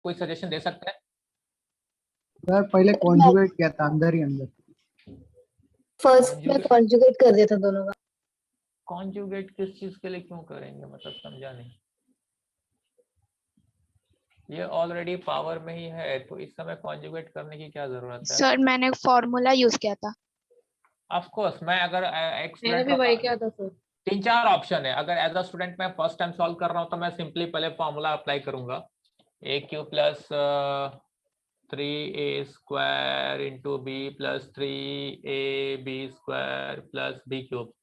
कोई सजेशन दे सकते हैं? सर पहले कॉन्जुगेट किया था अंदर ही अंदर। फर्स्ट में कॉन्जुगेट कर दिया था दोनों का। कॉन्जुगेट किस चीज के लिए क्यों करेंगे, मतलब समझा नहीं। ये ऑलरेडी पावर में ही है तो इस समय कॉन्जुगेट करने की क्या जरूरत है? सर मैंने फॉर्मूला यूज किया था। ऑफ कोर्स मैं अगर एक मैंने स्टूडेंट भी वही किया था सर। 3-4 ऑप्शन है, अगर एज अ स्टूडेंट मैं फर्स्ट टाइम सॉल्व कर रहा हूँ तो मैं सिंपली पहले फॉर्मूला अप्लाई करूंगा, a cube plus 3a square into b plus 3ab square plus b cube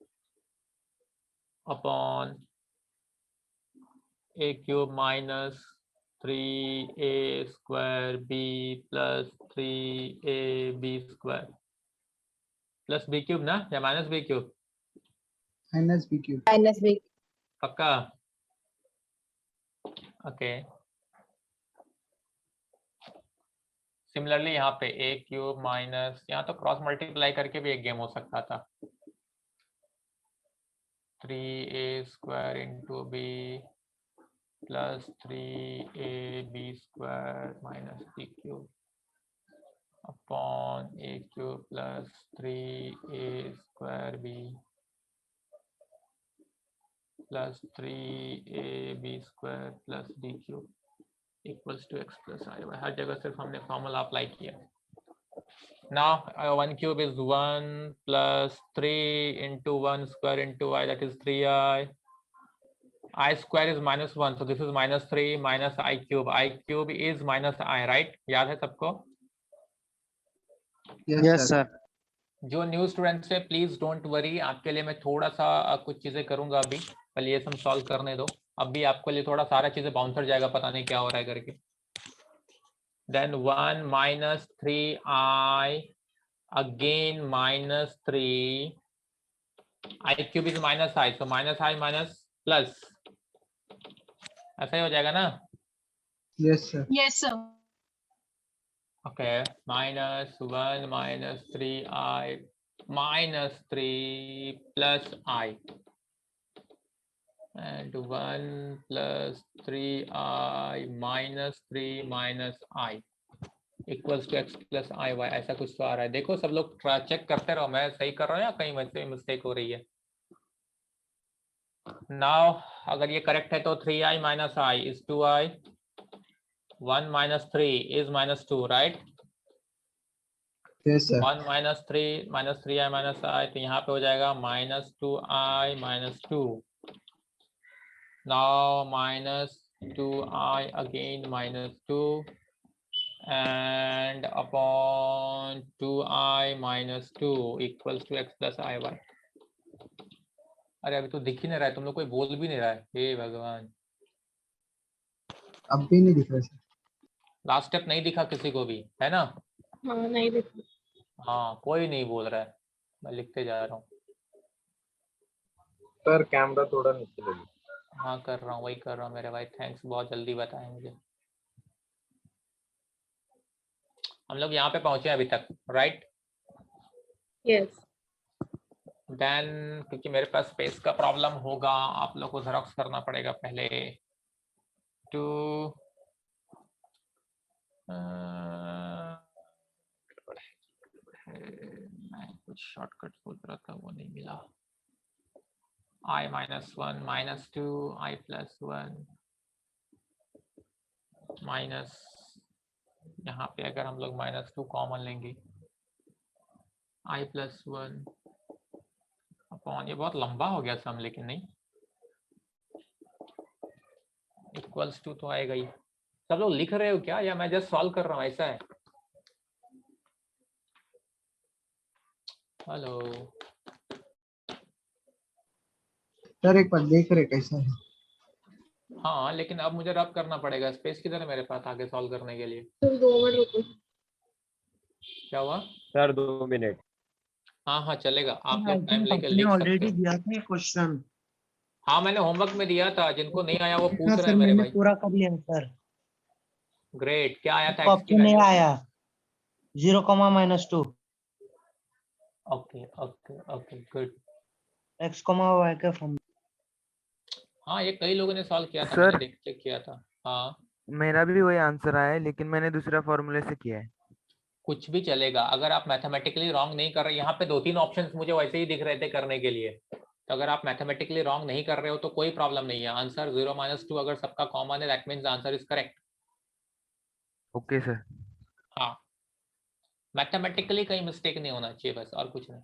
upon a cube minus 3a square b plus 3ab square plus b cube ना, या minus b cube? Minus b cube. Minus b. पक्का? Okay. Similarly यहाँ पे ए cube minus, यहाँ तो cross multiply करके भी एक गेम हो सकता था, 3a square into b plus 3ab square minus b cube upon a cube plus 3a square b plus 3ab square plus d cube equals to x plus I y. हर जगह सिर्फ हमने फॉर्मूला अप्लाई किया। Now 1 cube is 1 plus 3 into 1 square into y, that is 3i. I square is minus 1, so this is minus 3 minus I cube. I cube is minus I, right? याद है सबको? Yes sir. जो new students है please don't worry, आपके लिए मैं थोड़ा सा कुछ चीजें करूंगा अभी, पहले ये सब सॉल्व करने दो। अभी आपके लिए थोड़ा सारा चीजें बाउंसर जाएगा, पता नहीं क्या हो रहा है करके। Then 1 minus 3i again minus 3 I cube is minus I, so minus I minus plus, ऐसा ही हो जाएगा ना? Yes sir. Yes sir. Okay, minus 1 minus 3i minus 3 plus I and 1 plus 3i minus 3 minus I equals to x plus I Y, ऐसा कुछ तो आ रहा है। देखो सब लोग चेक करते रहो, मैं सही कर रहा हूँ या कहीं वैसे मिस्टेक हो रही है। नाउ अगर ये करेक्ट है तो 3i minus i is 2i, 1 minus 3 इज minus 2, right? Yes sir. 1 minus 3 minus 3i minus i, तो यहाँ पे हो जाएगा minus 2i minus 2। Now minus 2i again minus 2 and upon 2i minus 2 equals to x plus i y। अरे अभी तो दिख ही नहीं रहा है, तुम लोग कोई बोल भी नहीं रहा है, हे भगवान। अब भी नहीं दिख रहा सर। लास्ट स्टेप नहीं दिखा किसी को भी, है ना? हाँ नहीं दिखा। हाँ कोई नहीं बोल रहा है, मैं लिखते जा रहा हूँ। सर कैमरा थोड़ा नीचे ले लो। हाँ कर रहा हूँ, वही कर रहा हूँ मेरे भाई, थैंक्स, बहुत जल्दी बताएं मुझे। हम लोग यहाँ पे पहुंचे अभी तक, राइट? यस। देन क्योंकि मेरे पास स्पेस का प्रॉब्लम होगा, आप लोग को जेरॉक्स करना पड़ेगा पहले। टू मैं कुछ शॉर्टकट सोच रहा था वो नहीं मिला। I minus 1 minus 2 I plus 1 minus, यहाँ पे अगर हम लोग माइनस 2 कॉमन लेंगे, I plus 1 अपॉन, ये बहुत लंबा हो गया सम लेकिन नहीं, इक्वल्स टू तो आएगा ही। सब लोग लिख रहे हो क्या या मैं जस्ट सॉल्व कर रहा हूँ, ऐसा है? हेलो सर एक बार देख रहे कैसा है। हाँ लेकिन अब मुझे रब करना पड़ेगा, स्पेस किधर है मेरे पास आगे सॉल्व करने के लिए? सर 2 मिनट रुको। क्या हुआ सर 2 मिनट। हाँ हाँ चलेगा, आप लोग टाइम लेके लिख सकते ऑलरेडी हो। दिया था क्वेश्चन। हाँ मैंने होमवर्क में दिया था, जिनको नहीं आया वो पूछ रहे सर हैं मेरे मैंने भाई। पूरा कर लिया सर। ग्रेट, क्या आया था? कॉपी नहीं आया, 0, okay okay okay good. x, y का फॉर्म। हाँ ये कई लोगों ने सॉल्व किया था, सर मैंने चेक किया था। हाँ मेरा भी वही आंसर आया है, लेकिन मैंने दूसरा फॉर्मूले से किया है। कुछ भी चलेगा, अगर आप मैथमेटिकली रॉन्ग नहीं कर रहे। यहाँ पे 2-3 ऑप्शंस मुझे वैसे ही दिख रहे थे करने के लिए, तो अगर आप मैथमेटिकली रॉन्ग नहीं कर रहे हो तो कोई प्रॉब्लम नहीं है। आंसर 0 - 2 अगर सबका कॉमन है, that means answer is correct. Okay sir. हाँ, मैथमेटिकली कहीं मिस्टेक नहीं होना चाहिए, बस, और कुछ नहीं।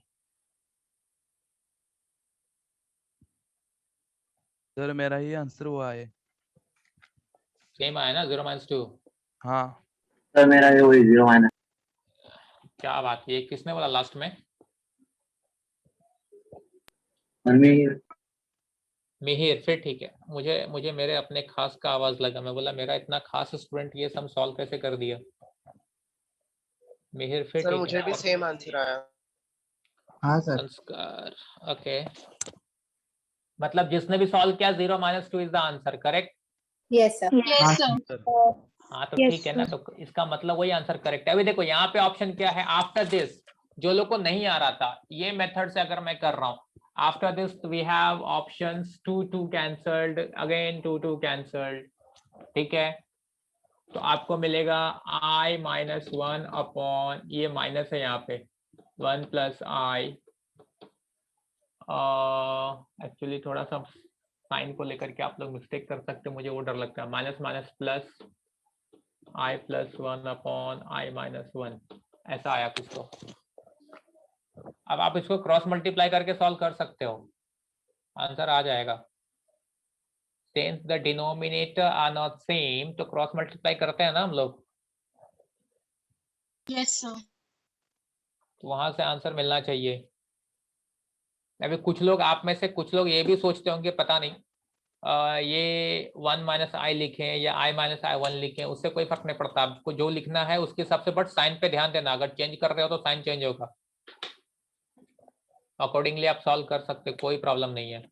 सर मेरा ही आंसर हुआ है। सेम आया ना 0 - 2? हाँ सर मेरा भी वही 0 - क्या बात, ये किसने बोला लास्ट में? मीर। मिहिर, फिर ठीक है। मुझे मुझे मेरे अपने खास का आवाज लगा, मैं बोला मेरा इतना खास स्टूडेंट ये सम सॉल्व कैसे कर दिया। मिहिर, फिर सर ठीक मुझे है। भी और सेम आंसर आया। हाँ सर। संस्कार, ओके, मतलब जिसने भी सॉल्व किया 0 - 2 is the answer, correct? Yes, sir. हाँ Yes, sir. सर। हाँ तो Yes, ठीक है ना, तो इसका मतलब वही आंसर करेक्ट है। अभी देखो यहाँ पे ऑप्शन क्या है, आफ्टर दिस, जो लोग को नहीं आ रहा था ये मेथड से अगर मैं कर रहा हूँ, after this we have options 2 cancelled, again 2 cancelled, ठीक है। तो आपको मिलेगा i-1 अपॉन, ये माइनस है यहाँ पे, 1 + i, एक्चुअली थोड़ा सा साइन को लेकर के आप लोग मिस्टेक कर सकते हैं, मुझे वो डर लगता है। Minus minus plus i+1 upon i-1, ऐसा आया कुछ तो। अब आप इसको क्रॉस मल्टीप्लाई करके सॉल्व कर सकते हो, आंसर आ जाएगा। Since the denominator are not same, तो क्रॉस मल्टीप्लाई करते हैं ना हम लोग, Yes, sir. तो वहां से आंसर मिलना चाहिए। अभी कुछ लोग, आप में से कुछ लोग ये भी सोचते होंगे, पता नहीं ये 1 - i लिखें या i-i1 लिखें, उससे कोई फर्क नहीं पड़ता। आपको जो लिखना है उसके हिसाब से, बट साइन पे ध्यान देना, अगर चेंज कर रहे हो तो साइन चेंज होगा, अकॉर्डिंगली आप सॉल्व कर सकते, कोई प्रॉब्लम नहीं है।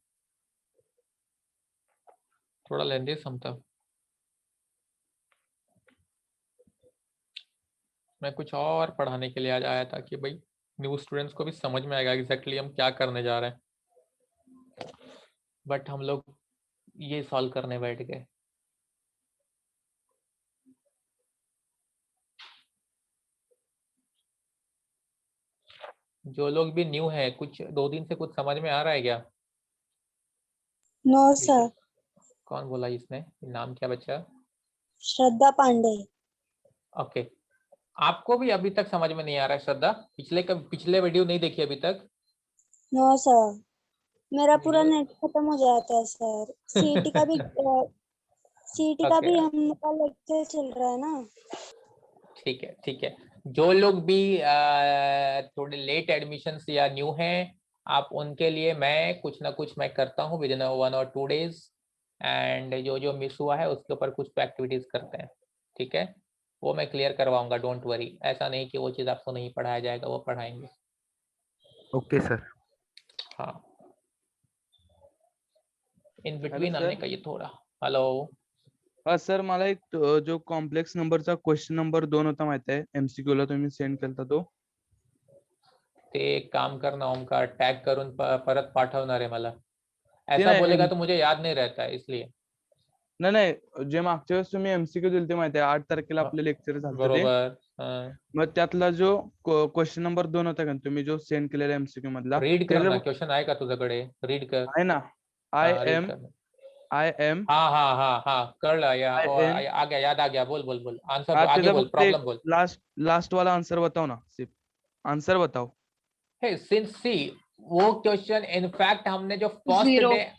थोड़ा लेंदी समझता, मैं कुछ और पढ़ाने के लिए आज आया था कि भाई न्यू स्टूडेंट्स को भी समझ में आएगा एग्जैक्टली हम क्या करने जा रहे हैं, बट हम लोग ये सॉल्व करने बैठ गए। जो लोग भी न्यू है, कुछ 2 दिन से कुछ समझ में आ रहा है क्या? No, sir. कौन बोला इसने, नाम क्या बच्चा? Shraddha Pandey. ओके, आपको भी अभी तक समझ में नहीं आ रहा है श्रद्धा? पिछले वीडियो नहीं देखी अभी तक? No, sir. मेरा पूरा वीडियो नेट खत्म हो जाता है सर। सीईटी का भी ओके, हमका लेक्चर चल रहा है ना। ठीक है ठीक है। जो लोग भी थोड़े लेट एडमिशन या न्यू हैं, आप उनके लिए मैं कुछ ना कुछ मैं करता हूँ with in 1 or 2 days, and जो जो मिस हुआ है उसके ऊपर कुछ एक्टिविटीज करते हैं, ठीक है? वो मैं क्लियर करवाऊंगा, डोंट वरी। ऐसा नहीं कि वो चीज़ आपको नहीं पढ़ाया जाएगा, वो पढ़ाएंगे। Okay sir. हाँ, इन बिटवीन आने का ये थोड़ा। हेलो सर मला एक जो कॉम्प्लेक्स नंबरचा क्वेश्चन नंबर 2 होता माहिती आहे, MCQ ला तुम्ही सेंड केलता तो. ते एक काम करना ओमकार, टॅग करून परत पाठवणार आहे मला, ते ऐसा नाही बोलेगा तो मुझे याद नहीं रहता है इसलिए। नाही जे मागच्या वेळेस तुम्ही MCQ दिलते माहिती आहे, 8 तारखेला आपले लेक्चर झालं ते. बरोबर, हाँ। मग त्यातला जो क्वेश्चन नंबर 2 होता का तुम्ही जो सेंड केलेला MCQ मधला, रीड कर ना, त्याचं क्वेश्चन आहे का तुझ्याकडे? रीड कर। आहे ना, हाँ, रीड IM कर। IM हाँ हाँ हाँ हाँ, कर ला या IN आ गया, याद आ गया, बोल बोल बोल, आंसर हाँ आगे त्याचा बोल, फक्त प्रॉब्लम बोल। लास्ट वाला आंसर बताओ ना, सिर्फ आंसर बताओ. हे सिंस सी, वो क्वेश्चन इनफैक्ट हमने जो फर्स्ट Zero. डे,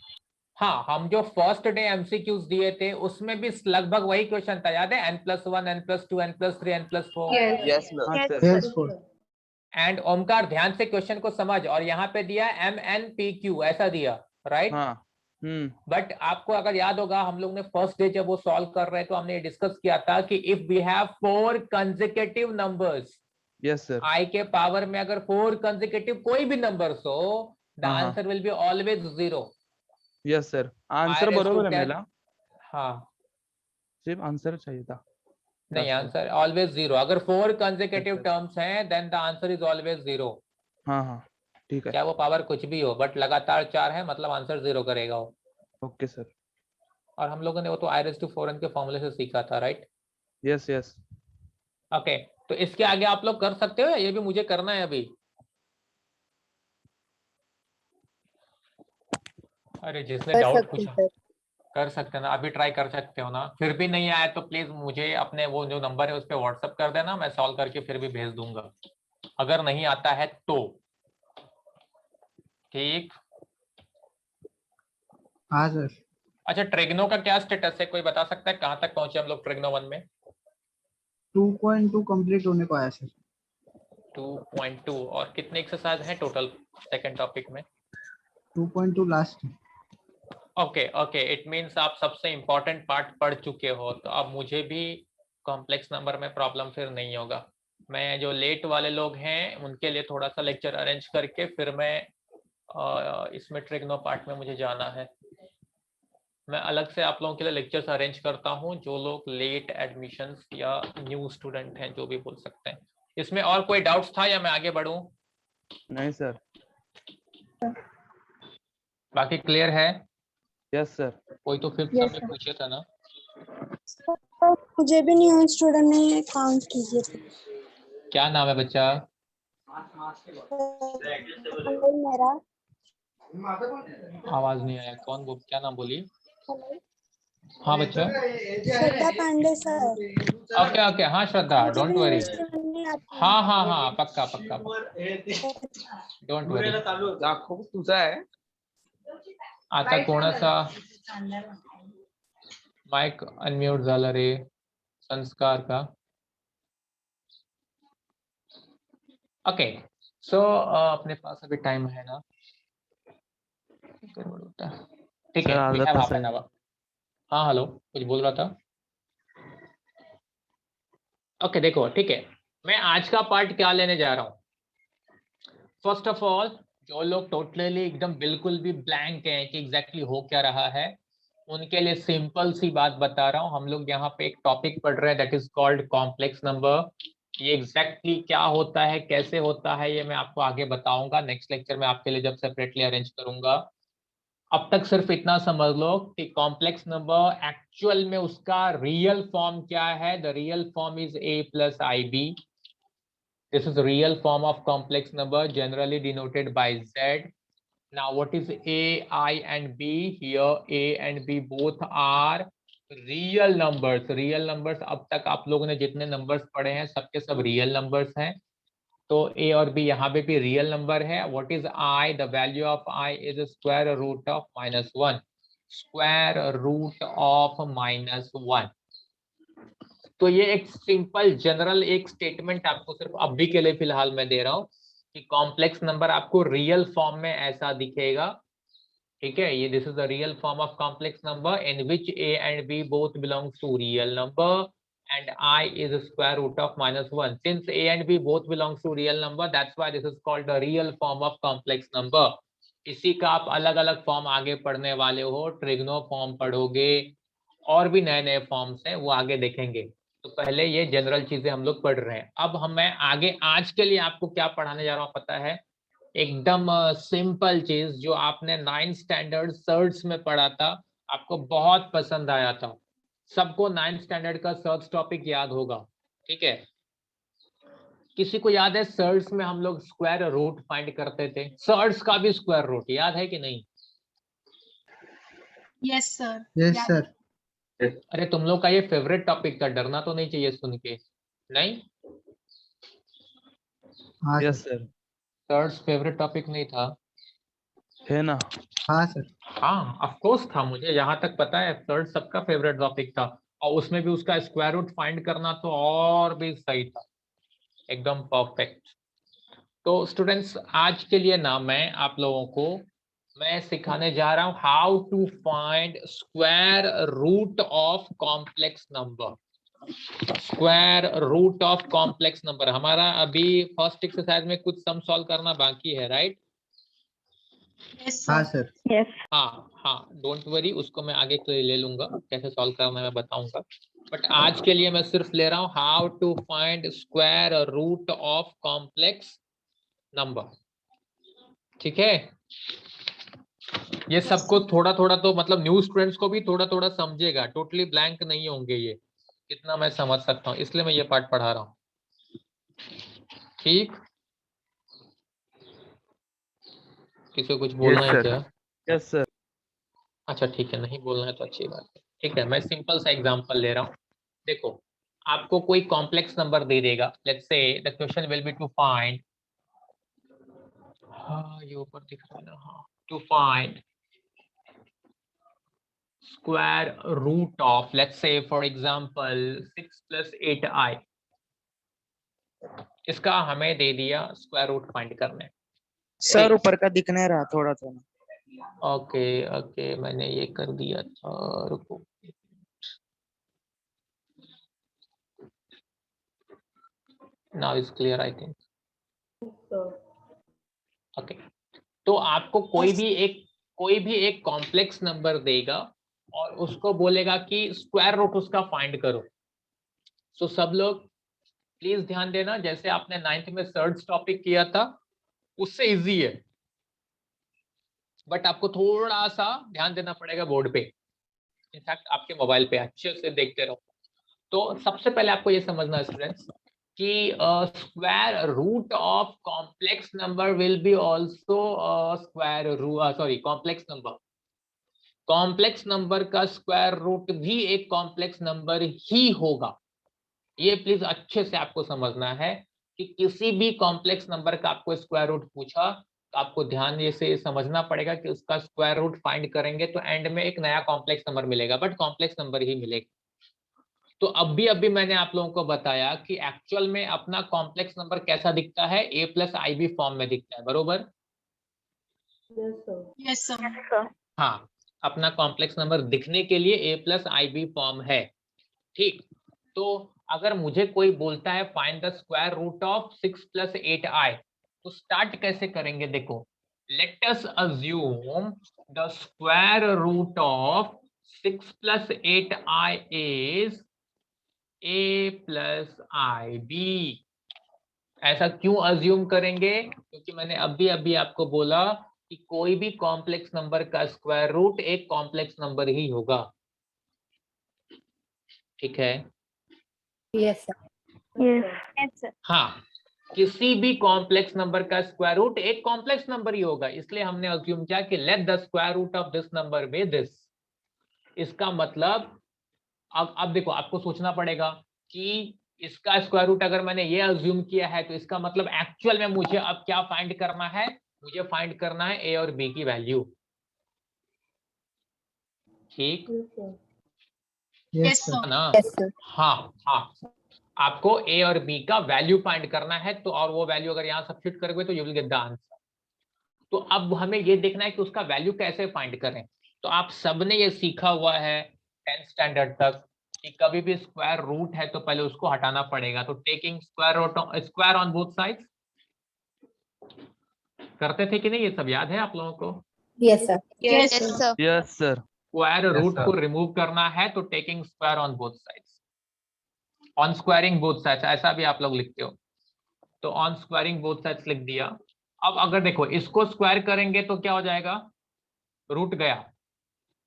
हाँ, हम जो फर्स्ट डे MCQs दिए थे उसमें भी लगभग वही क्वेश्चन था, याद है? n+1 n+2 n+3 n+4। Yes sir. हाँ sir. Yes, sir. And Omkar ध्यान से क्वेश्चन को समझ, और यहाँ पे दिया MNPQ ऐसा दिया, राइट? हाँ बट आपको अगर याद होगा, हम लोग ने फर्स्ट डे जब वो सॉल्व कर रहे तो हमने ये डिस्कस किया था कि if we have 4 consecutive numbers, yes sir. I के पावर में अगर 4 कंसेक्यूटिव कोई भी नंबर्स हो, द हाँ, हाँ. Answer will be always 0। Yes sir, answer बरोबर है मेरा, हाँ, सिर्फ आंसर चाहिए था. नहीं, जास्त. Answer always 0। अगर 4 कंसेक्यूटिव sir. टर्म्स हैं then the answer is always 0। हाँ हाँ ठीक है. क्या वो पावर कुछ भी हो, बट लगातार 4 है मतलब आंसर 0 करेगा वो। Okay sir. और हम लोगों ने वो तो i⁴n के फॉर्मूले से सीखा था, राइट? Yes yes. ओके, तो इसके आगे आप लोग कर सकते हो या ये भी मुझे करना है अभी? अरे जिसने कर डाउट सकते पूछा हैं, कर सकते हैं ना, अभी ट्राई कर सकते हो ना। फिर भी नहीं आया तो प्लीज मुझे अपने वो जो नंबर है उस पर व्हाट्सअप कर देना, मैं सॉल्व करके फिर भी भेज दूंगा अगर नहीं आता है तो। ठीक। हाँ सर। अच्छा, ट्रिग्नो का क्या स्टेटस है, कोई बता सकता है कहाँ तक पहुंचे हम लोग ट्रिग्नो 1 में? 2.2 कंप्लीट होने को आया सर। 2.2 और कितने एक्सरसाइज हैं टोटल सेकंड टॉपिक में? 2.2 last. Okay okay, it means आप सबसे इंपॉर्टेंट पार्ट पढ़ चुके हो, तो अब मुझे भी कॉम्प्लेक्स नंबर में प्रॉब्लम फिर नहीं होगा। मैं जो लेट वाले लोग हैं उनके लिए थोड़ा सा लेक्चर अरेंज करके फिर मैं इसमें ट्रिग्नो पार्ट में मुझे जाना है। मैं अलग से आप लोगों के लिए लेक्चर्स अरेंज करता हूं, जो लोग लेट एडमिशन्स या न्यू स्टूडेंट हैं जो भी बोल सकते हैं। इसमें और कोई डाउट्स था या मैं आगे बढ़ूं? नहीं सर। बाकी क्लियर है? Yes sir. कोई तो फिफ्थ Yes, में sir. पूछे था ना? मुझे भी न्यू स्टूडेंट नहीं है, काउंट कीजिए क्या नाम है बच्चा? मेरा। आवाज नहीं आया, कौन बोल, क्या नाम बोली? हाँ बच्चा। श्रद्धा पांडे सर। ओके ओके, हाँ श्रद्धा, मुझे डोंट भी वरी। न्यू स्टूडेंट नहीं आता है। हाँ हाँ हाँ, पक्का पक्का, डोंट वरी। दाखव तुझा आहे। आता कोणाचा माइक अनम्यूट झाला रे? संस्कार का? ओके, सो अपने पास अभी टाइम है ना? ठीक सर है, we अर्धा have तास half an आहे. hour. हाँ हेलो, कुछ बोल रहा था? ओके देखो, ठीक है, मैं आज का पार्ट क्या लेने जा रहा हूँ। फर्स्ट ऑफ ऑल, जो लोग टोटली एकदम बिल्कुल भी ब्लैंक हैं कि एग्जैक्टली हो क्या रहा है, उनके लिए सिंपल सी बात बता रहा हूँ। हम लोग यहाँ पे एक टॉपिक पढ़ रहे हैं that is called complex number. ये एग्जैक्टली क्या होता है, कैसे होता है, ये मैं आपको आगे बताऊंगा नेक्स्ट लेक्चर में आपके लिए जब सेपरेटली अरेंज करूंगा। अब तक सिर्फ इतना समझ लो कि कॉम्प्लेक्स नंबर एक्चुअल में उसका रियल फॉर्म क्या है। The real form is a plus ib. This is the real form of complex number, generally denoted by z. Now what is a, I and b? Here a and b both are real numbers. Real numbers, अब तक आप लोगों ने जितने numbers पढ़े हैं सबके सब real numbers हैं, तो a और b यहाँ पे भी रियल नंबर है। What is i? The value of i is square root of -1। Square root of -1। तो ये एक सिंपल जनरल एक स्टेटमेंट आपको सिर्फ अभी के लिए फिलहाल मैं दे रहा हूँ कि कॉम्प्लेक्स नंबर आपको रियल फॉर्म में ऐसा दिखेगा। ठीक है, ये this is the real form of complex number in which a and b both belongs to real number and I is square root of -1. Since a and b both belongs to real number, that's why this is called the real form of complex number. इसी का आप अलग अलग form आगे पढ़ने वाले हो, trigno form पढ़ोगे, और भी नए नए फॉर्म्स हैं वो आगे देखेंगे। तो पहले ये जनरल चीजें हम लोग पढ़ रहे हैं। अब मैं आगे आज के लिए आपको क्या पढ़ाने जा रहा हूँ पता है? एकदम सिंपल चीज जो आपने 9th स्टैंडर्ड सर्च में पढ़ा था, आपको बहुत पसंद आया था। सबको 9th स्टैंडर्ड का सर्च टॉपिक याद होगा, ठीक है? किसी को याद है सर्च में हम लोग स्क्वायर रूट फाइंड करते थे? सर्च का भी स्क्वायर रूट याद है कि नहीं? Yes sir. Yes sir. अरे तुम लोग का ये फेवरेट टॉपिक था, डरना तो नहीं चाहिए सुन के, नहीं? हाँ yes sir. Sir. Search favourite topic नहीं था? है ना? हाँ सर। हाँ ऑफ कोर्स था, मुझे यहाँ तक पता है सर्च सबका फेवरेट टॉपिक था, और उसमें भी उसका स्क्वायर रूट फाइंड करना तो और भी सही था, एकदम परफेक्ट। तो स्टूडेंट्स आज के लिए ना मैं आप लोगों को मैं सिखाने जा रहा हूँ how to find square root of complex number. Square root of complex number हमारा अभी फर्स्ट एक्सरसाइज में कुछ सम सॉल्व करना बाकी है, राइट? यस हाँ सर। सर। हाँ हाँ, डोंट वरी, उसको मैं आगे के लिए ले लूंगा, कैसे सॉल्व करना मैं बताऊंगा। बट आज के लिए मैं सिर्फ ले रहा हूँ how to find square root of complex number, ठीक है? ये सबको थोड़ा थोड़ा तो मतलब न्यू स्टूडेंट्स को भी थोड़ा थोड़ा समझेगा, टोटली ब्लैंक नहीं होंगे ये, इतना मैं समझ सकता हूँ, इसलिए मैं ये पार्ट पढ़ा रहा हूँ। ठीक, किसी को कुछ बोलना है sir. क्या? Yes sir. अच्छा ठीक है, नहीं बोलना है तो अच्छी बात है। ठीक है, मैं सिंपल सा एग्जांपल ले रहा हूँ। देखो, आपको कोई कॉम्प्लेक्स नंबर दे देगा, let's say the question will be to find, हाँ ये ऊपर दिख रहा है ना, हाँ, to find square root of, let's say for example 6 + 8i, इसका हमें दे दिया स्क्वायर रूट फाइंड करने। सर ऊपर का दिख नहीं रहा थोड़ा थोड़ा। ओके ओके, मैंने ये कर दिया था, रुको। Now is clear I think. Okay, तो आपको कोई भी एक कॉम्प्लेक्स नंबर देगा और उसको बोलेगा कि स्क्वायर रूट उसका फाइंड करो। सो सब लोग प्लीज ध्यान देना, जैसे आपने 9th में सर्च टॉपिक किया था उससे इजी है, बट आपको थोड़ा सा ध्यान देना पड़ेगा बोर्ड पे, इनफैक्ट आपके मोबाइल पे अच्छे से देखते रहो। तो सबसे पहले आपको ये समझना है स्टूडेंट्स कि square root of complex number will be also square root, sorry complex number का स्क्वायर रूट भी एक कॉम्प्लेक्स नंबर ही होगा। ये प्लीज अच्छे से आपको समझना है कि किसी भी कॉम्प्लेक्स नंबर का आपको स्क्वायर रूट पूछा तो आपको ध्यान ये से समझना पड़ेगा कि उसका स्क्वायर रूट फाइंड करेंगे तो एंड में एक नया कॉम्प्लेक्स नंबर मिलेगा, बट कॉम्प्लेक्स नंबर ही मिलेगा। तो अभी मैंने आप लोगों को बताया कि एक्चुअल में अपना कॉम्प्लेक्स नंबर कैसा दिखता है, a+ib फॉर्म में दिखता है, बरोबर? Yes sir. हाँ, अपना कॉम्प्लेक्स नंबर दिखने के लिए a+ib फॉर्म है। ठीक, तो अगर मुझे कोई बोलता है find the square root of 6 + 8i, तो स्टार्ट कैसे करेंगे? देखो, let us assume the square root of 6 + 8i is a+ib। ऐसा क्यों अज्यूम करेंगे? क्योंकि मैंने अभी आपको बोला कि कोई भी कॉम्प्लेक्स नंबर का स्क्वायर रूट एक कॉम्प्लेक्स नंबर ही होगा। ठीक है? Yes sir. Yes sir. हाँ, किसी भी कॉम्प्लेक्स नंबर का स्क्वायर रूट एक कॉम्प्लेक्स नंबर ही होगा, इसलिए हमने अज्यूम किया कि let the square root of this number be this. इसका मतलब अब देखो, आपको सोचना पड़ेगा कि इसका स्क्वायर रूट अगर मैंने ये अज्यूम किया है तो इसका मतलब एक्चुअल में मुझे अब क्या फाइंड करना है? मुझे फाइंड करना है ए और बी की वैल्यू। ठीक यस सर। सर। ना? Yes sir. हाँ हाँ, आपको ए और बी का वैल्यू फाइंड करना है, तो और वो वैल्यू अगर यहाँ सब्स्टिट्यूट करोगे तो you will get the answer. तो अब हमें ये देखना है कि उसका वैल्यू कैसे फाइंड करें। तो आप सबने ये सीखा हुआ है 10th स्टैंडर्ड तक कि कभी भी स्क्वायर रूट है तो पहले उसको हटाना पड़ेगा। तो taking square on both sides करते थे कि नहीं? ये सब याद है आप लोगों को? Yes sir. Yes sir. Yes sir. Square root को रिमूव करना है तो taking square on both sides, on squaring both sides, ऐसा भी आप लोग लिखते हो। तो ऑन स्क्वायरिंग बोथ साइड्स लिख दिया। अब अगर देखो इसको स्क्वायर करेंगे तो क्या हो जाएगा? रूट गया।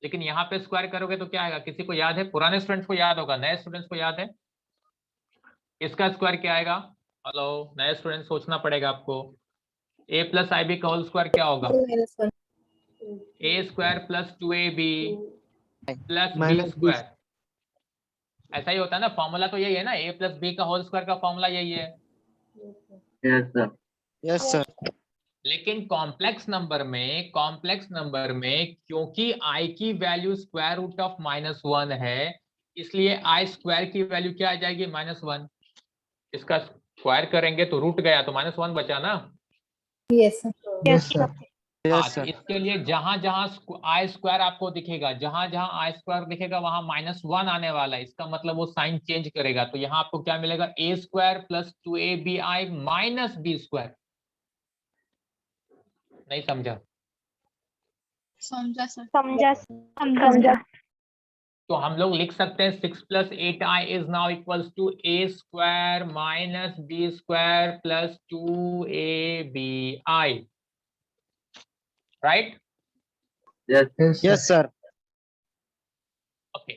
लेकिन यहाँ पे स्क्वायर करोगे तो क्या आएगा? किसी को याद है? पुराने स्टूडेंट्स को याद होगा, नए स्टूडेंट्स को याद है? इसका स्क्वायर क्या आएगा? हेलो, नए स्टूडेंट सोचना पड़ेगा आपको। a+ib का होल स्क्वायर क्या होगा? a² + 2ab + b minus square. ऐसा ही होता है ना, फॉर्मूला तो यही है ना, a + b का होल स्क्वायर का फॉर्मूला यही है। Yes sir. Yes sir. लेकिन कॉम्प्लेक्स नंबर में क्योंकि i की वैल्यू स्क्वायर रूट ऑफ -1 है, इसलिए i स्क्वायर की वैल्यू क्या आ जाएगी? -1। इसका स्क्वायर करेंगे तो रूट गया तो -1 बचा ना। Yes sir. Yes sir. हाँ, तो इसके लिए जहां जहां आई स्क्वायर आपको दिखेगा, जहां जहां आई स्क्वायर दिखेगा वहां -1 आने वाला है, इसका मतलब वो साइन चेंज करेगा। तो यहाँ आपको क्या मिलेगा? a² + 2abi - b square. नहीं समझा? समझा सर। समझा। तो हम लोग लिख सकते हैं 6 + 8i is now equals to a² - b square + 2abi, right? Yes, yes sir. Sir. Okay,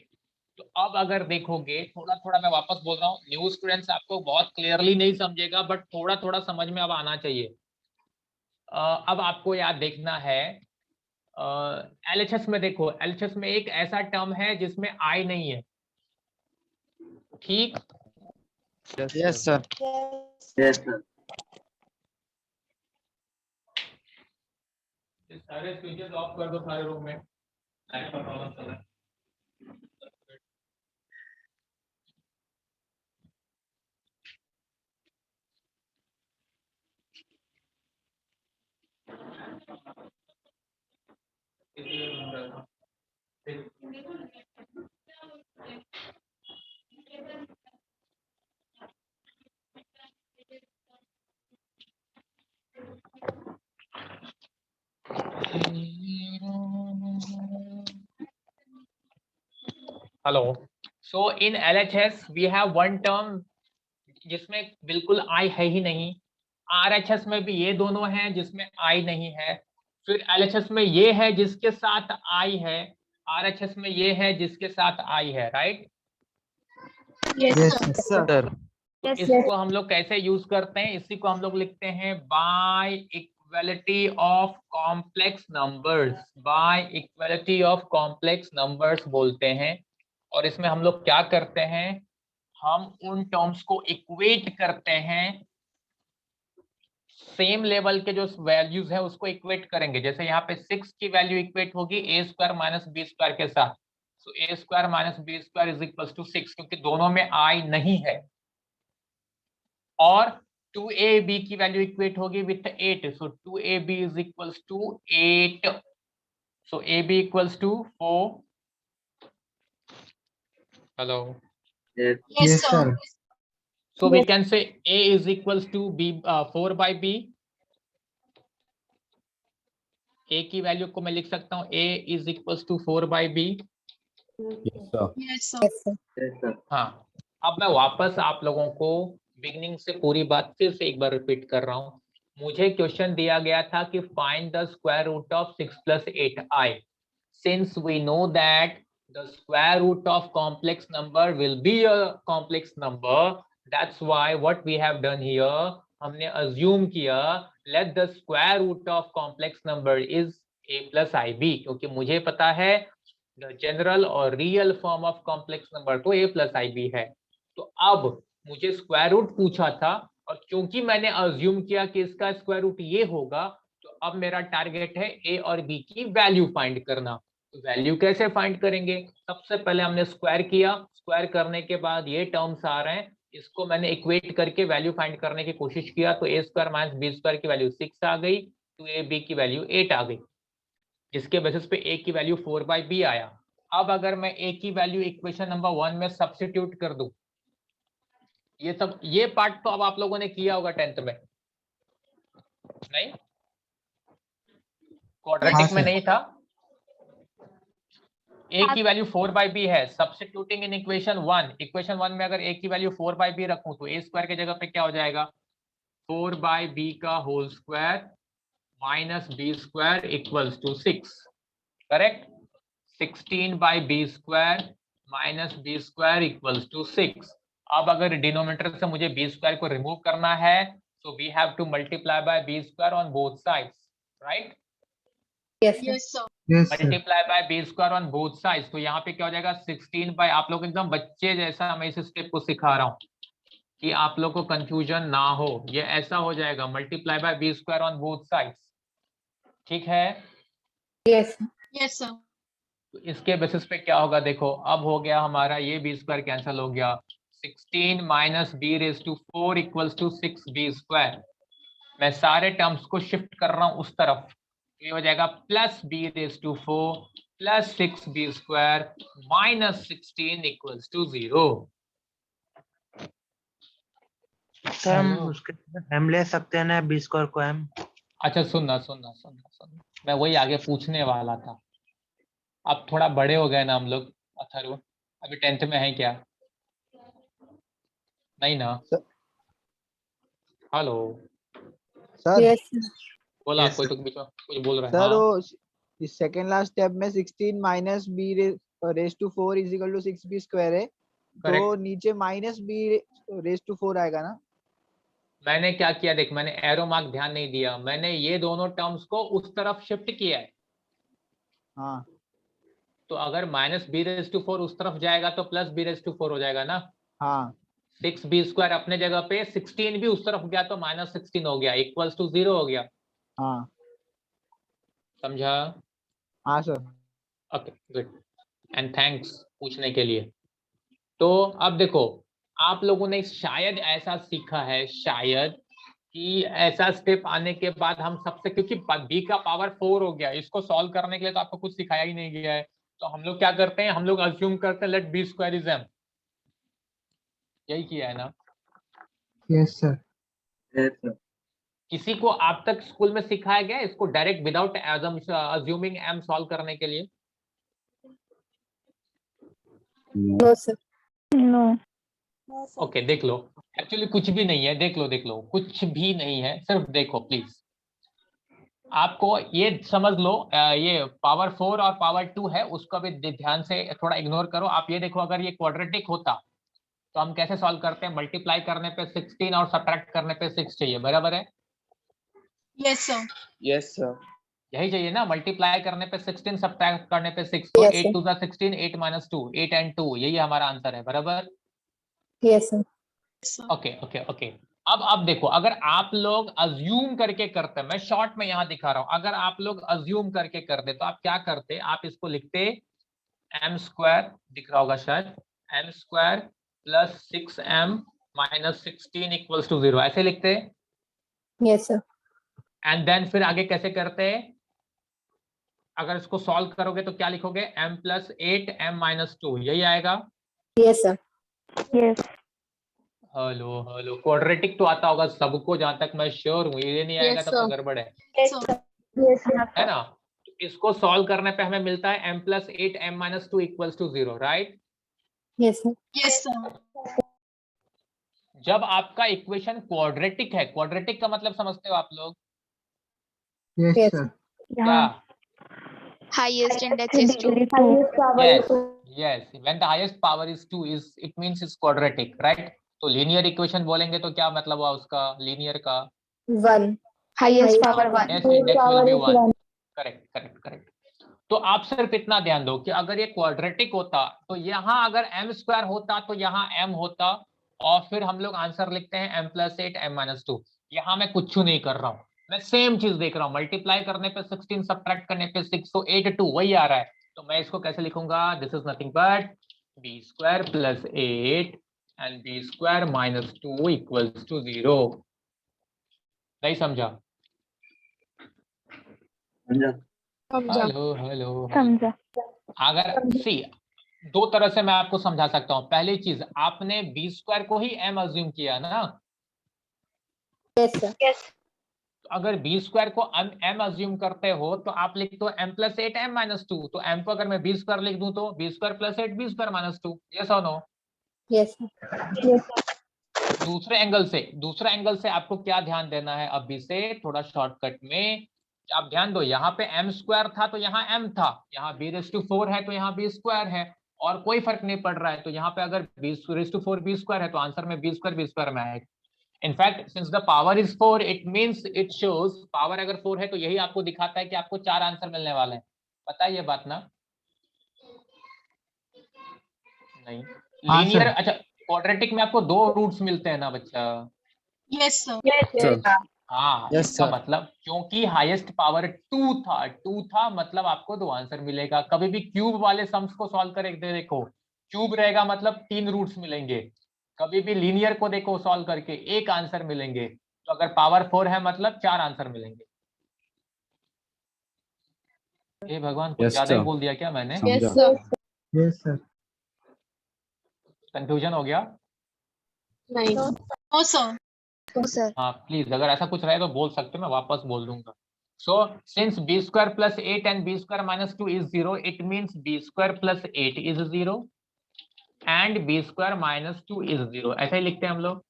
तो अब अगर देखोगे थोड़ा थोड़ा, मैं वापस बोल रहा हूँ, न्यू स्टूडेंट्स आपको बहुत क्लियरली नहीं समझेगा, बट थोड़ा थोड़ा समझ में अब आना चाहिए। अब आपको याद देखना है, एलएचएस में देखो, एलएचएस में एक ऐसा टर्म है जिसमें आई नहीं है, ठीक? Yes sir. Yes, sir. सारे स्विचेस ऑफ कर दो सारे रूम में, लाइट का प्रॉब्लम चल रहा है। Hello, so in LHS we have one term जिसमें बिल्कुल आई है ही नहीं, आरएचएस में भी ये दोनों हैं जिसमें आई नहीं है, फिर एलएचएस में ये है जिसके साथ आई है, आरएचएस में ये है जिसके साथ आई है, राइट? Yes, sir. सर इसको हम लोग कैसे यूज करते हैं? इसी को हम लोग लिखते हैं bye equality of complex numbers, bye equality of complex numbers बोलते हैं। और इसमें हम लोग क्या करते हैं, हम उन टर्म्स को इक्वेट करते हैं, सेम लेवल के जो वैल्यूज है उसको इक्वेट करेंगे। जैसे यहाँ पे 6 की वैल्यू इक्वेट होगी a square minus b square के साथ, so a square minus b square is equal to 6, क्योंकि दोनों में आई नहीं है। और 2ab की वैल्यू इक्वेट होगी with 8, so 2ab is equals to 8, so ab equals to 4। Hello, Yes. Yes, sir. so we can say a is equals to b 4 by b। a की value को मैं लिख सकता हूँ a is equals to 4 by b। Yes, sir. हाँ, अब मैं वापस आप लोगों को बिगनिंग से पूरी बात फिर से एक बार रिपीट कर रहा हूँ। मुझे क्वेश्चन दिया गया था कि find the square root of 6 plus 8i। Since we know that the square root of complex number will be a complex number, that's why what we have done here, हमने assume किया let the square root of complex number is a plus ib, क्योंकि मुझे पता है the general और real form of complex number तो a plus ib है। तो अब मुझे स्क्वायर रूट पूछा था, और क्योंकि मैंने अज्यूम किया कि इसका स्क्वायर रूट ये होगा, तो अब मेरा टारगेट है a और b की वैल्यू फाइंड करना। तो वैल्यू कैसे फाइंड करेंगे? सबसे पहले हमने स्क्वायर किया, स्क्वायर करने के बाद ये टर्म्स आ रहे हैं, इसको मैंने इक्वेट करके वैल्यू फाइंड करने की कोशिश किया, तो a square minus b square की वैल्यू 6 आ गई, तो a b की वैल्यू 8 आ गई, जिसके बेसिस पे a की वैल्यू 4 by b आया। अब अगर मैं a की वैल्यू इक्वेशन नंबर 1 में सब्स्टिट्यूट कर दूं, ये पार्ट तो अब आप लोगों ने किया होगा 10th में, नहीं? क्वाड्रेटिक में नहीं था? a की वैल्यू 4 by b है, सब्स्टिट्यूटिंग इन इक्वेशन 1 में अगर a की वैल्यू 4 by b रखूं तो a स्क्वायर की जगह पे क्या हो जाएगा, 4 by b का whole square minus b square equals to 6, correct? 16 by b square minus b square equals to 6। अब अगर डिनोमिनेटर से मुझे b स्क्वायर को रिमूव करना है, so we have to multiply by b square on both sides, right? Yes, sir. Yes, sir. Multiply by b square on both sides, तो यहाँ पे क्या हो जाएगा 16 बाय, आप लोग एकदम बच्चे जैसा मैं इस स्टेप को सिखा रहा हूँ कि आप लोग को कंफ्यूजन ना हो, ये ऐसा हो जाएगा multiply by b square on both sides, ठीक है? Yes, sir. Yes, sir. तो इसके बेसिस पे क्या होगा, देखो अब हो गया हमारा, ये बी स्क्वायर कैंसिल हो गया, 16 minus b raise to 4 equals to 6 b square. मैं सारे टर्म्स को शिफ्ट कर रहा हूँ उस तरफ, ये हो जाएगा plus b raise to 4 plus 6 b square minus 16 equals to 0। Sir हम उसके m ले सकते हैं ना, बी स्क्वायर को m। अच्छा सुनना, मैं वही आगे पूछने वाला था। अब थोड़ा बड़े हो गए ना हम लोग, अथर्व अभी 10th में है क्या? नहीं ना? Hello, sir Yes, sir. बोला Yes, कोई sir. तो बीच में कुछ बोल रहा है? सर हाँ? वो इस सेकेंड लास्ट स्टेप में 16 minus b raise to 4 is equal to 6b square है, तो Correct. नीचे माइनस बी रेस टू 4 आएगा ना? मैंने क्या किया देख, मैंने एरो मार्क ध्यान नहीं दिया, मैंने ये दोनों टर्म्स को उस तरफ शिफ्ट किया है। हाँ तो अगर माइनस बी रेज टू 4 उस तरफ जाएगा तो प्लस बी रेज टू 4 हो जाएगा ना। हाँ 6b स्क्वायर अपने जगह पे, 16 भी उस तरफ गया तो माइनस 16 हो गया, इक्वल्स टू 0 हो गया। हाँ समझा? हाँ sir. Okay good, and thanks पूछने के लिए। तो अब देखो, आप लोगों ने शायद ऐसा सीखा है, शायद कि ऐसा स्टेप आने के बाद हम सबसे, क्योंकि b का पावर 4 हो गया, इसको सॉल्व करने के लिए तो आपको कुछ सिखाया ही नहीं गया है, तो हम लोग क्या करते हैं, हम लोग अज्यूम करते हैं let b square is m। यही किया है ना? Yes sir. Yes, sir. किसी को आप तक स्कूल में सिखाया गया है इसको direct without assuming m solve करने के लिए? No sir. नो। ओके देख लो, एक्चुअली कुछ भी नहीं है, देख लो कुछ भी नहीं है, सिर्फ देखो प्लीज। आपको ये समझ लो, ये पावर 4 और पावर 2 है, उसको भी ध्यान से थोड़ा इग्नोर करो। आप ये देखो, अगर ये क्वाड्रेटिक होता तो हम कैसे सॉल्व करते हैं, मल्टीप्लाई करने पे 16 और सब्ट्रैक्ट करने पे 6 चाहिए, बराबर है? Yes sir. Yes sir. यही चाहिए ना, मल्टीप्लाई करने पे 16, सब्ट्रैक्ट करने पे 6, तो Yes, 8 sir. 2 = 16, 8 - 2, 8 and 2, यही हमारा आंसर है, बराबर? Yes sir. ओके। अब देखो, अगर आप लोग अज्यूम करके करते, मैं शॉर्ट में यहां दिखा रहा हूं, अगर आप लोग अज्यूम करके करते तो आप क्या करते, आप इसको लिखते m स्क्वायर, दिख रहा होगा शायद, m square plus 6m minus 16 equals to 0, ऐसे लिखते। Yes sir. एंड देन फिर आगे कैसे करते, अगर इसको सॉल्व करोगे तो क्या लिखोगे, m प्लस 8m माइनस 2, यही आएगा? Yes sir. Yes. Hello, quadratic तो आता होगा सबको, जहां तक मैं श्योर हूँ, ये नहीं आएगा Yes, तब तो sir. गड़बड़ है यस सर। है ना? इसको सॉल्व करने पे हमें मिलता है m plus 8m minus 2 equals to 0, right? Yes sir. Yes sir. जब आपका इक्वेशन क्वाड्रेटिक है, क्वाड्रेटिक का मतलब समझते हो आप लोग? Yes Yes. सर। क्या? Highest index is 2. yes when the highest power is 2 is it means it's quadratic, right? तो लीनियर इक्वेशन बोलेंगे तो क्या मतलब हुआ उसका, लीनियर का? 1. Highest power 1. yes index will be 1. Correct. तो आप सिर्फ इतना ध्यान दो कि अगर ये क्वाड्रेटिक होता तो यहाँ अगर m स्क्वायर होता तो यहाँ m होता, और फिर हम लोग आंसर लिखते हैं m प्लस 8m माइनस 2। यहाँ मैं कुछ नहीं कर रहा हूँ, मैं सेम चीज देख रहा हूँ, मल्टीप्लाई करने पे 16, सब्ट्रैक्ट करने पे 6, तो 8 2 वही आ रहा है। तो मैं इसको कैसे लिखूंगा, this is nothing but b square plus 8 and b square minus 2 equals to 0। नहीं समझा? समझा। हेलो। समझा। अगर सी दो तरह से मैं आपको समझा सकता हूँ। पहली चीज, आपने b स्क्वायर को ही m अज्यूम किया ना? Yes sir. तो अगर b स्क्वायर को m अज्यूम करते हो तो आप लिखते हो m प्लस 8m माइनस 2, तो m को अगर मैं b स्क्वायर लिख दूं तो b square plus 8 b square minus 2, yes और नो? Yes sir. दूसरे एंगल से आपको क्या ध्यान देना है, अभी से थोड़ा शॉर्टकट में आप ध्यान दो। यहाँ पे m स्क्वायर था तो यहाँ m था, यहाँ b⁴ है तो यहाँ b स्क्वायर है, और कोई फर्क नहीं पड़ रहा है। तो यहाँ पे अगर b⁴ b स्क्वायर है तो आंसर में b स्क्वायर में आएगा। In fact since the power is 4 it means it shows, power अगर 4 है तो यही आपको दिखाता है कि आपको 4 आंसर मिलने वाले हैं। पता है ये बात ना? नहीं लीनियर, अच्छा क्वाड्रेटिक में आपको 2 रूट्स मिलते हैं ना बच्चा? Yes sir. हाँ, Yes, इसका sir. मतलब क्योंकि हाईएस्ट पावर 2 था मतलब आपको 2 आंसर मिलेगा। कभी भी क्यूब वाले सम्स को सॉल्व करके देखो, क्यूब रहेगा मतलब 3 रूट्स मिलेंगे। कभी भी लीनियर को देखो सॉल्व करके 1 आंसर मिलेंगे। तो अगर पावर 4 है मतलब 4 आंसर मिलेंगे। हे भगवान, कुछ Yes, ज्यादा ही sir. बोल दिया क्या मैंने? Yes sir. Yes sir. Confusion हो गया? नहीं। No sir. सर। हाँ प्लीज, अगर ऐसा कुछ रहे तो बोल सकते हो, मैं वापस बोल दूंगा। So since b square plus 8 and b square minus 2 is 0, it means b square plus 8 is 0 and b square minus 2 is 0, ऐसा ही लिखते हैं हम लोग।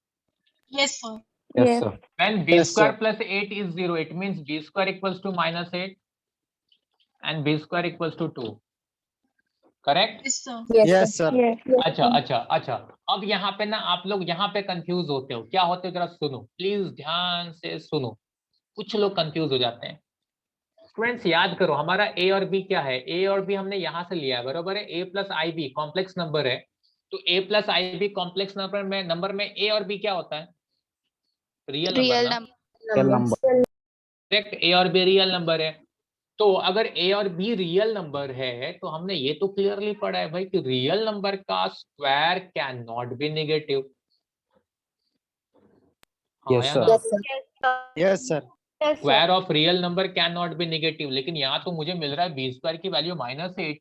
Yes sir. Yes, sir. When b Yes, square sir. plus 8 is 0, it means b square equals to -8 and b square equals to 2. Correct? Yes sir. अच्छा अच्छा अच्छा, अब यहाँ पे ना आप लोग यहाँ पे कंफ्यूज होते हो, क्या होते हो जरा सुनो, प्लीज ध्यान से सुनो, कुछ लोग कंफ्यूज हो जाते हैं। स्टूडेंट्स याद करो, हमारा a और b क्या है, a और b हमने यहाँ से लिया है, बरोबर है, a plus i b complex number है, तो a plus i b complex number में a और b क्या होता है, रियल रियल नंबर ना, नंबर। करेक्ट, a और b रियल नंबर है। तो अगर a और b रियल नंबर है तो हमने ये तो क्लियरली पढ़ा है भाई कि रियल नंबर का square can not be negative. Yes, sir. Yes sir. Square of real number can not be negative, लेकिन यहाँ तो मुझे मिल रहा है बी स्क्वायर की वैल्यू -8,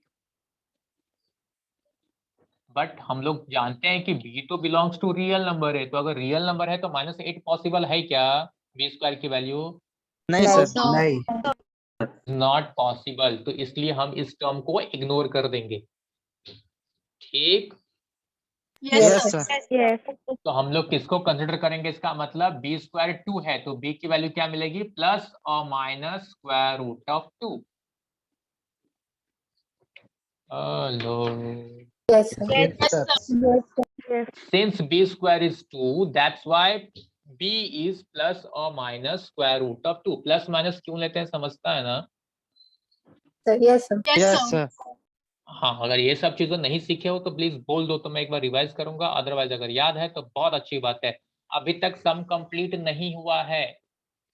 बट हम लोग जानते हैं कि b तो बिलोंग्स टू रियल नंबर है, तो अगर रियल नंबर है तो -8 पॉसिबल है क्या, बी स्क्वायर की वैल्यू नहीं सर। नहीं। नॉट पॉसिबल, तो इसलिए हम इस टर्म को इग्नोर कर देंगे, ठीक। Yes sir. तो हम लोग किसको कंसिडर करेंगे, इसका मतलब b स्क्वायर 2 है तो b की वैल्यू क्या मिलेगी, प्लस और minus square root of 2। Since b square is 2, that's why b is plus or minus square root of 2। Plus minus क्यों लेते हैं, समझता है ना? Yes sir. हाँ, अगर ये सब चीजें नहीं सीखे हो तो प्लीज बोल दो, तो मैं एक बार रिवाइज करूंगा, अदरवाइज अगर याद है तो बहुत अच्छी बात है। अभी तक सम कंप्लीट नहीं हुआ है,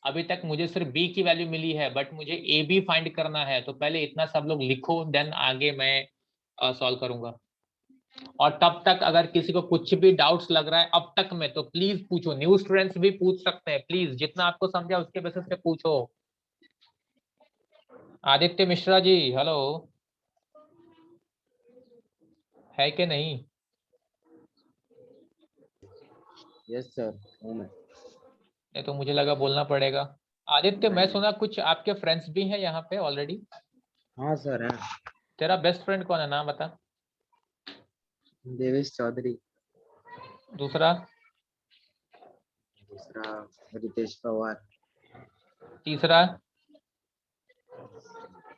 अभी तक मुझे सिर्फ b की वैल्यू मिली है, बट मुझे a b फाइंड करना है, तो पहले इतना सब लोग लिखो, देन आगे मैं सॉल्व करूंगा। और तब तक अगर किसी को कुछ भी डाउट्स लग रहा है अब तक में, तो प्लीज पूछो, न्यू स्टूडेंट्स भी पूछ सकते हैं, प्लीज जितना आपको समझा उसके बेसिस पे पूछो। आदित्य मिश्रा जी, हेलो, है कि नहीं? Yes, sir. हूँ मैं। नहीं तो मुझे लगा बोलना पड़ेगा। आदित्य, मैं सुना कुछ आपके फ्रेंड्स भी हैं यहाँ पे ऑलरेडी। हाँ सर है। तेरा बेस्ट फ्रेंड कौन है, नाम बता। देवेश चौधरी, दूसरा? दूसरा रितेश पवार, तीसरा?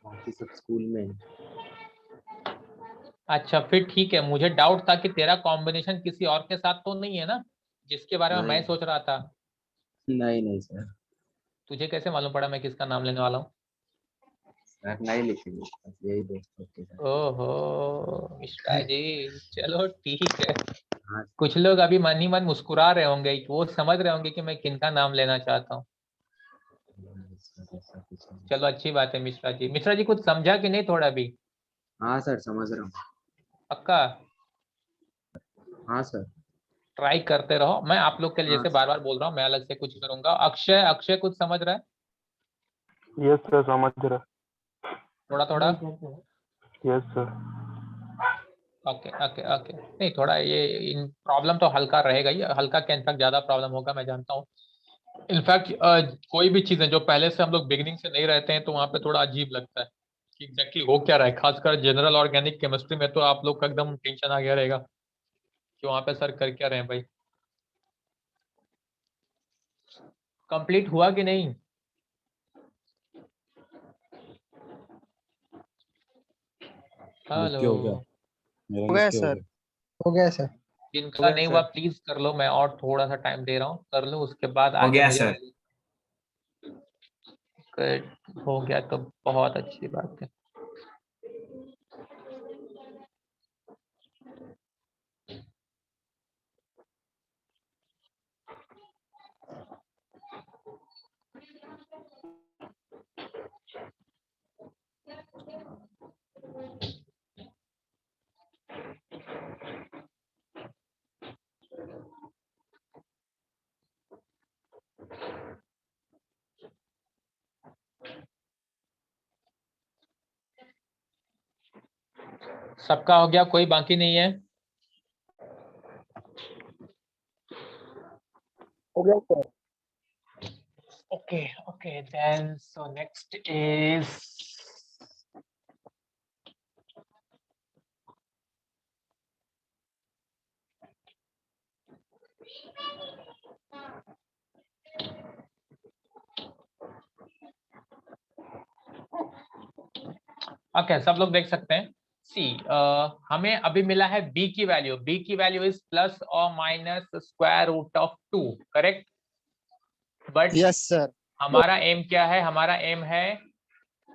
बाकी सब स्कूल में। अच्छा फिर ठीक है, मुझे डाउट था कि तेरा कॉम्बिनेशन किसी और के साथ तो नहीं है ना, जिसके बारे में मैं नहीं। सोच रहा था। नहीं सर, तुझे कैसे मालूम पड़ा मैं किसका नाम लेने वाला हूँ? सर नहीं लिखेंगे, बस यही दोस्तों के साथ। ओहो मिश्रा जी, चलो ठीक है। हाँ कुछ लोग अभी मन ही मन मुस्कुरा रहे होंगे, वो समझ रहे होंगे कि मैं किनका नाम लेना चाहता हूँ। सर, ऐसा कुछ नहीं। चलो अच्छी बात है मिश्रा जी। मिश्रा जी कुछ समझा कि नहीं थोड़ा भी? हाँ सर समझ रहा हूँ। पक्का? हाँ सर। ट्राई करते रहो, मैं आप लोग के लिए हाँ जैसे बार बार बोल रहा हूँ, मैं अलग से कुछ करूंगा। अक्षय, अक्षय कुछ समझ रहा है? यस सर, समझ रहा। थोड़ा थोड़ा? Yes sir. Okay okay okay, नहीं थोड़ा ये प्रॉब्लम तो हल्का रहेगा ही, हल्का के इनफैक्ट ज्यादा प्रॉब्लम होगा, मैं जानता हूँ। इनफैक्ट कोई भी चीजें जो पहले से हम लोग बिगिनिंग से नहीं रहते हैं तो वहाँ पे थोड़ा अजीब लगता है कि एग्जैक्टली हो क्या रहा है, खासकर जनरल ऑर्गेनिक केमिस्ट्री में तो आप लोग का एकदम टेंशन आ गया रहेगा कि वहाँ पे सर कर क्या रहे हैं भाई। कंप्लीट हुआ कि नहीं? हेलो, हो गया सर। हो गया सर। जिनका नहीं हुआ प्लीज कर लो, मैं और थोड़ा सा टाइम दे रहा हूँ, कर लो, उसके बाद हो आगे गया मुझे सर। हो गया तो बहुत अच्छी बात है। सबका हो गया, कोई बाकी नहीं है? हो गया sir. Okay, okay, then so next is okay सब लोग देख सकते हैं। सी हमें अभी मिला है b की वैल्यू इज प्लस और minus square root of 2, correct? But yes sir. हमारा एम क्या है? हमारा एम है,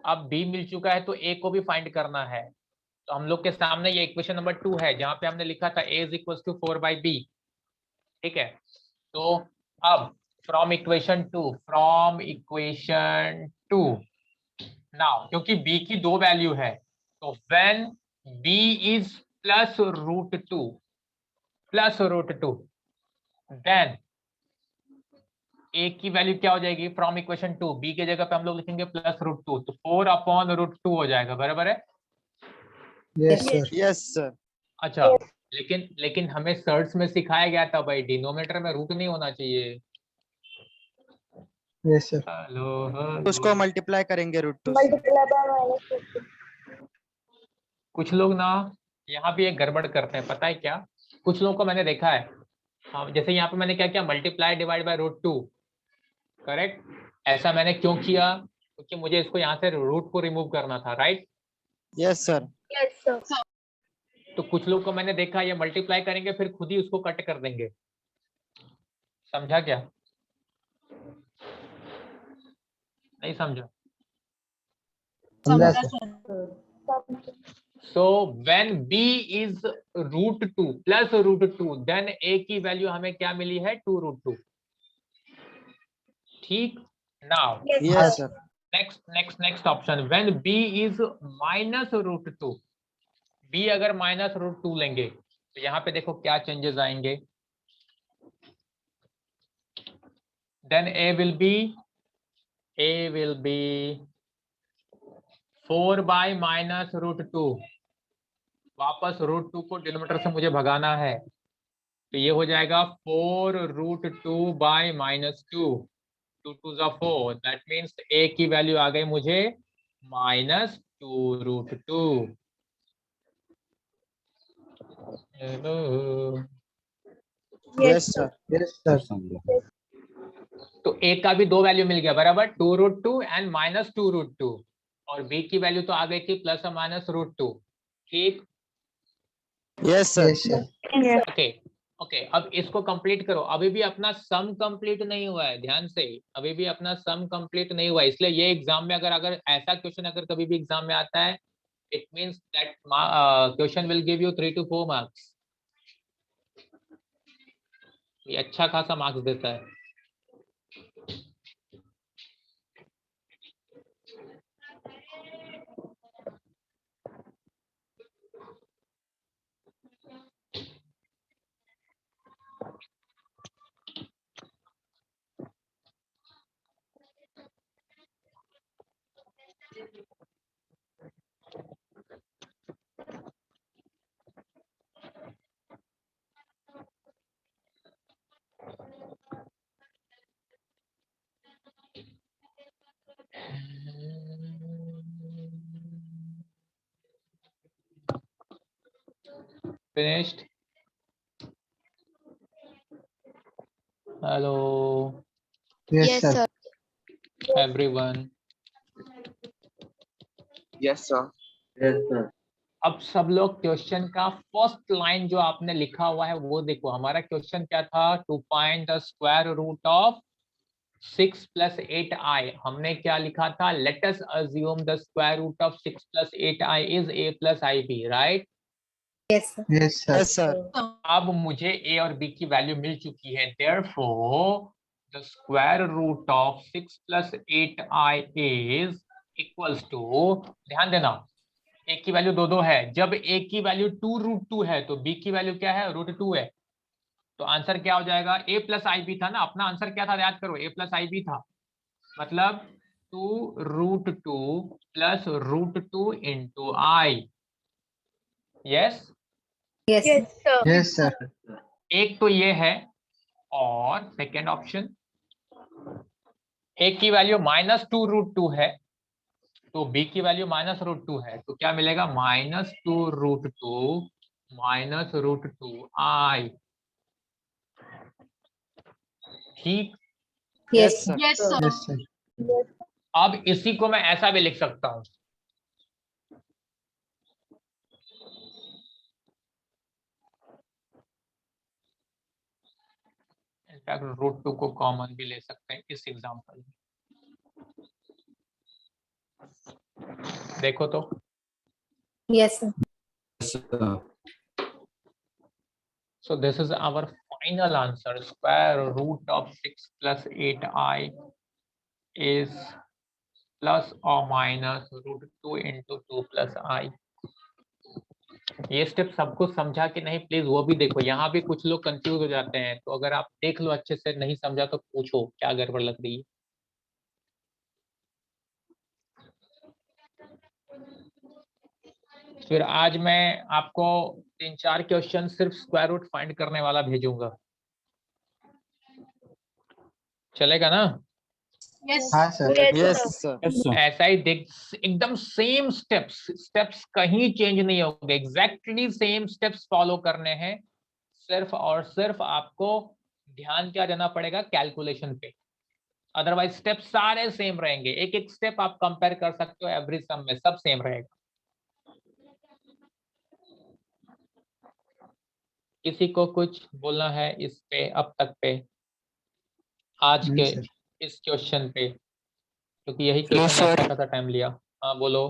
अब b मिल चुका है तो a को भी फाइंड करना है। तो हम लोग के सामने ये इक्वेशन नंबर 2 है जहां पे हमने लिखा था a is equal to 4/b, ठीक है? तो अब फ्रॉम इक्वेशन टू नाउ, क्योंकि b की 2 वैल्यू है, तो when b is plus root two then a की वैल्यू क्या हो जाएगी? फ्रॉम इक्वेशन 2 b के जगह पे हम लोग लिखेंगे प्लस रूट टू, तो 4/√2 हो जाएगा, बराबर है? Yes, sir. Yes sir. अच्छा, लेकिन हमें सर्ट्स में सिखाया गया था भाई डिनोमिनेटर में रूट नहीं होना चाहिए। Yes, sir. हेलो उसको मल्टीप्लाई करेंगे रूट टू। कुछ लोग ना यहाँ भी एक गड़बड़ करते हैं, पता है क्या? कुछ लोगों को मैंने देखा है, जैसे यहाँ पे मैंने क्या किया, मल्टीप्लाई डिवाइड बाय √2, करेक्ट? ऐसा मैंने क्यों किया? क्योंकि मुझे इसको यहाँ से रूट को रिमूव करना था, राइट? Yes sir. तो कुछ लोग को मैंने देखा ये मल्टीप्लाई करेंगे फिर खुद ही उसको कट कर देंगे, समझा क्या? नहीं समझा? So when b is √2 plus √2 then a की वैल्यू हमें क्या मिली है? 2√2, ठीक? Now yes sir. Next option, when b is minus √2, b अगर माइनस √2 लेंगे तो यहाँ पे देखो क्या चेंजेस आएंगे। then a will be 4/-√2, वापस √2 को डिनोमिनेटर से मुझे भगाना है, तो ये हो जाएगा 4√2/-2, 2 2 जा 4, दैट मीन्स a की वैल्यू आ गई मुझे -2√2। Yes sir. Yes, sir. तो a का भी 2 वैल्यू मिल गया, बराबर, 2√2 एंड -2√2, और b की वैल्यू तो आ गई थी प्लस और -√2, ठीक? Yes sir. Yes, sir. Okay अब इसको कंप्लीट करो। अभी भी अपना सम कंप्लीट नहीं हुआ है, ध्यान से, अभी भी अपना सम कंप्लीट नहीं हुआ है, इसलिए ये एग्जाम में अगर ऐसा क्वेश्चन अगर कभी भी एग्जाम में आता है, it means that question will give you 3 to 4 marks. ये अच्छा खासा मार्क्स देता है। Finished? Hello, Yes, Yes, sir. sir. everyone. Yes, sir. Yes, sir. अब सब लोग क्वेश्चन का फर्स्ट लाइन जो आपने लिखा हुआ है वो देखो। हमारा क्वेश्चन क्या था? To find the square root of 6 + 8i। हमने क्या लिखा था? Let us assume the square root of 6 + 8i is a + ib, right? Yes, sir. Yes sir. अब मुझे a और b की वैल्यू मिल चुकी है, therefore the square root of 6 + 8i is equals to, ध्यान देना, a की वैल्यू 2 है, जब a की वैल्यू 2√2 है तो b की वैल्यू क्या है? √2 है, तो आंसर क्या हो जाएगा? a + ib था ना, अपना आंसर क्या था? याद करो, a + ib था, मतलब 2√2 + √2 into i। Yes, Yes, sir. एक तो ये है, और सेकेंड ऑप्शन, a की वैल्यू -2√2 है तो b की वैल्यू -√2 है, तो क्या मिलेगा? -2√2 -√2i, ठीक? Yes sir. Yes, sir. अब इसी को मैं ऐसा भी लिख सकता हूं, इनफैक्ट √2 को कॉमन भी ले सकते हैं इस एग्जांपल में। देखो तो Yes, sir. so this is our final answer. Square root of 6 plus 8i is plus or minus √2 into 2 plus i. ये स्टेप सबको समझा कि नहीं प्लीज वो भी देखो। यहाँ भी कुछ लोग कंफ्यूज हो जाते हैं, तो अगर आप देख लो अच्छे से, नहीं समझा तो पूछो क्या गड़बड़ लग रही है। फिर आज मैं आपको 3-4 क्वेश्चन सिर्फ स्क्वायर रूट फाइंड करने वाला भेजूंगा, चलेगा ना? हाँ सर। Yes sir. ऐसा ही देख, एकदम सेम स्टेप्स कहीं चेंज नहीं होंगे, एग्जैक्टली सेम स्टेप्स फॉलो करने हैं। सिर्फ और सिर्फ आपको ध्यान क्या देना पड़ेगा, कैलकुलेशन पे। अदरवाइज स्टेप सारे सेम रहेंगे, एक एक स्टेप आप कंपेयर कर सकते हो, एवरी सम में सब सेम रहेगा। किसी को कुछ बोलना है इस पे अब तक पे, आज के इस क्वेश्चन पे, क्योंकि यही क्वेश्चन अच्छा खासा टाइम लिया। हाँ बोलो।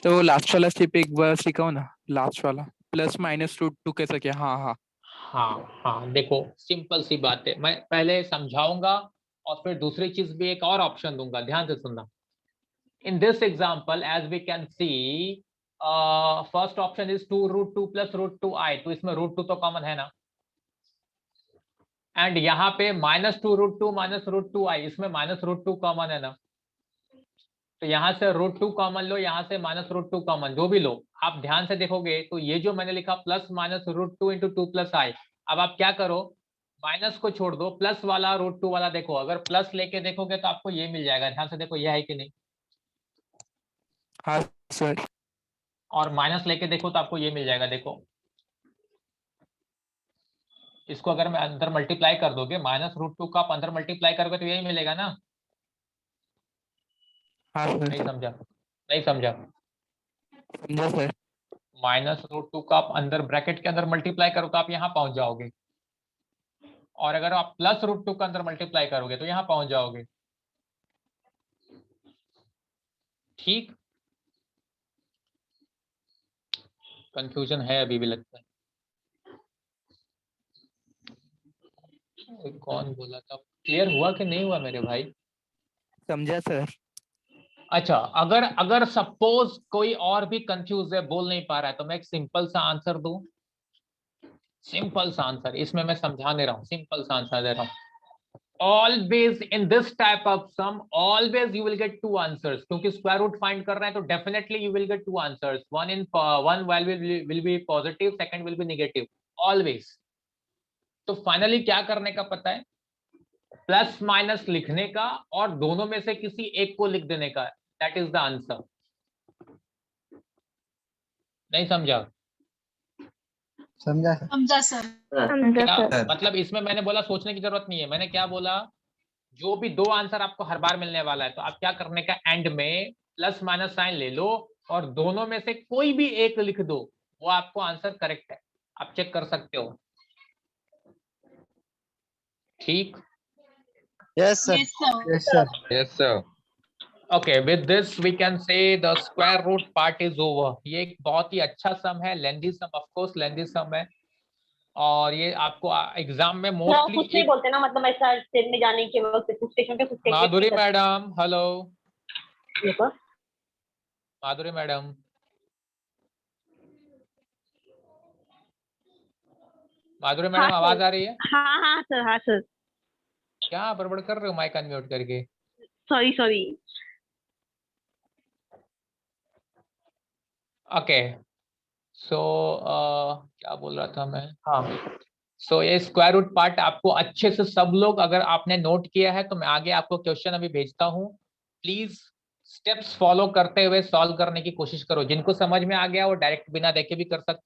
तो लास्ट वाला स्टेप एक बार सिखाओ ना, लास्ट वाला प्लस माइनस √2 कैसे किया? हाँ हाँ हाँ देखो सिंपल सी बात है, मैं पहले समझाऊंगा और फिर दूसरी चीज भी एक और ऑप्शन दूंगा, ध्यान से सुनना। In this example as we can see, first option is 2√2 plus √2i, तो इसमें √2 तो कॉमन है ना, एंड यहाँ पे -2√2 माइनस √2i, इसमें -√2 कॉमन है ना, तो यहाँ से √2 कॉमन लो, यहाँ से -√2 कॉमन, जो भी लो। आप ध्यान से देखोगे तो ये जो मैंने लिखा plus minus √2 into 2 plus i, अब आप क्या करो, माइनस को छोड़ दो, प्लस वाला √2 वाला देखो, अगर प्लस लेके देखोगे तो आपको ये मिल जाएगा। ध्यान से देखो ये है कि नहीं, हाँ सर। और माइनस लेके देखो तो आपको ये मिल जाएगा। देखो इसको अगर मैं अंदर मल्टीप्लाई कर दोगे, -√2 का आप अंदर मल्टीप्लाई करोगे तो यही मिलेगा ना। हाँ सर। नहीं समझा? नहीं समझा? समझा सर। -√2 का आप अंदर ब्रैकेट के अंदर मल्टीप्लाई करो तो आप यहाँ पहुंच जाओगे, और अगर आप +√2 का अंदर मल्टीप्लाई करोगे तो यहाँ पहुंच जाओगे। ठीक, कंफ्यूजन है अभी भी लगता है। कौन बोला था, क्लियर हुआ कि नहीं हुआ मेरे भाई? समझा सर। अच्छा, अगर सपोज कोई और भी कंफ्यूज है, बोल नहीं पा रहा है, तो मैं एक सिंपल सा आंसर दूं। सिंपल सा आंसर, इसमें मैं समझा नहीं रहा हूं, सिंपल सा आंसर दे रहा हूं। Always in this type of sum, always you will get two answers, क्योंकि स्क्वायर रूट फाइंड कर रहे हैं तो definitely you will get two answers. One value will be positive, second will be negative, always. तो finally क्या करने का पता है, प्लस माइनस लिखने का और दोनों में से किसी एक को लिख देने का, दैट इज द आंसर। नहीं समझा? समझा सर। क्या मतलब इसमें मैंने बोला सोचने की जरूरत नहीं है, मैंने क्या बोला, जो भी दो आंसर आपको हर बार मिलने वाला है तो आप क्या करने का, एंड में प्लस माइनस साइन ले लो और दोनों में से कोई भी एक लिख दो, वो आपको आंसर करेक्ट है, आप चेक कर सकते हो। ठीक, yes sir. Yes sir. Yes, sir. Okay, with this we can say the square root part is over. ये एक बहुत ही अच्छा सम है, लेंदी सम, ऑफ कोर्स लेंदी सम है, और ये आपको एग्जाम में मोस्टली कुछ नहीं बोलते ना, मतलब ऐसा ट्रेन में जाने के वक्त कुछ स्टेशन पे कुछ माधुरी मैडम, हेलो देखो। माधुरी मैडम, माधुरी मैडम हाँ, आवाज आ रही है? हाँ सर, हाँ सर। क्या बड़बड़ कर रहे हो माइक अनम्यूट करके? सॉरी। ओके, सो क्या बोल रहा था मैं, हाँ, सो ये स्क्वायर रूट पार्ट आपको अच्छे से सब लोग, अगर आपने नोट किया है तो मैं आगे आपको क्वेश्चन अभी भेजता हूँ, प्लीज स्टेप्स फॉलो करते हुए सॉल्व करने की कोशिश करो। जिनको समझ में आ गया वो डायरेक्ट बिना देखे भी कर सकते हैं,